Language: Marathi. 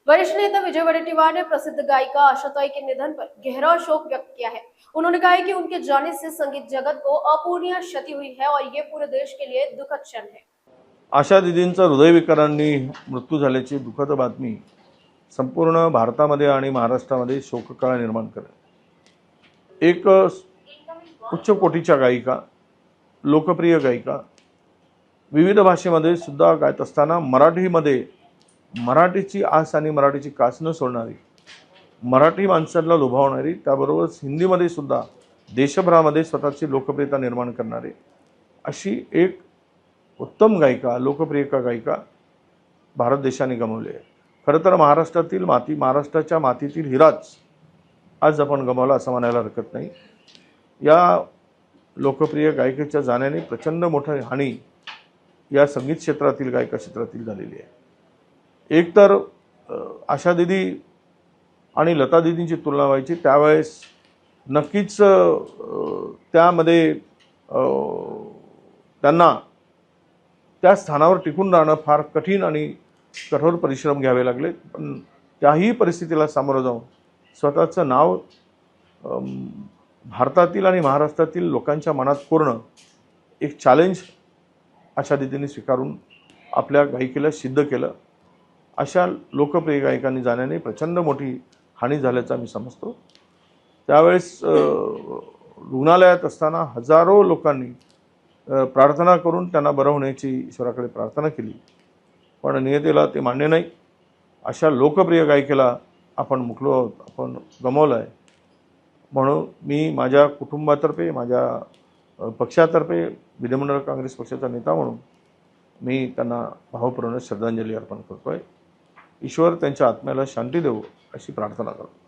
वरिष्ठ नेता विजय वडेट्टीवार ने प्रसिद्ध गायिका आशाताई के निधन पर गहरा शोक व्यक्त किया है। उन्होंने कहा है कि उनके जाने से संगीत जगत को अपूरणीय क्षति हुई है और ये पूरे देश के लिए दुखद क्षण है। आशा दीदींचा हृदयविकारांनी मृत्यू झाल्याची दुःखद बातमी संपूर्ण भारतामध्ये आणि महाराष्ट्रामध्ये शोककळा निर्माण करेल। एक उच्च कोटीच्या गायिका, लोकप्रिय गायिका, विविध भाषेमध्ये सुद्धा गायत असताना मराठीची आस आणि मराठीची कास न सोडणारी, मराठी माणसाला लुभावणारी, त्याबरोबरच हिंदीमध्ये सुद्धा देशभरामध्ये स्वतःची लोकप्रियता निर्माण करणारी अशी एक उत्तम गायिका, लोकप्रिय गायिका भारत देशाने गमावली आहे। खरं तर महाराष्ट्राच्या मातीतील हिराच आज आपण गमावला असं म्हणायला हरकत नाही। या लोकप्रिय गायिकेच्या जाण्याने प्रचंड मोठी हानी या संगीत क्षेत्रातील, गायका क्षेत्रातील झालेली आहे। एक तर आशा दीदी आणि लता दीदींची तुलना व्हायची त्यावेळेस नक्कीच त्यामध्ये त्यांना त्या स्थानावर टिकून राहणं फार कठीण आणि कठोर परिश्रम घ्यावे लागले, पण त्याही परिस्थितीला सामोरं जाऊन स्वतःचं नाव भारतातील आणि महाराष्ट्रातील लोकांच्या मनात कोरणं एक चॅलेंज आशा दीदींनी स्वीकारून आपल्या गायिकेला सिद्ध केलं। अशा लोकप्रिय गायकांनी जाण्याने प्रचंड मोठी हानी झाल्याचं मी समजतो। त्यावेळेस रुग्णालयात असताना हजारो लोकांनी प्रार्थना करून त्यांना बरं होण्याची ईश्वराकडे प्रार्थना केली, पण नियतीला ते मान्य नाही। अशा लोकप्रिय गायिकेला आपण गमावलं आहे। म्हणून मी माझ्या कुटुंबातर्फे, माझ्या पक्षातर्फे, विधिमंडळ काँग्रेस पक्षाचा नेता म्हणून मी त्यांना भावपूर्ण श्रद्धांजली अर्पण करतोय। ईश्वर त्यांच्या आत्म्याला शांती देवो अशी प्रार्थना करतो।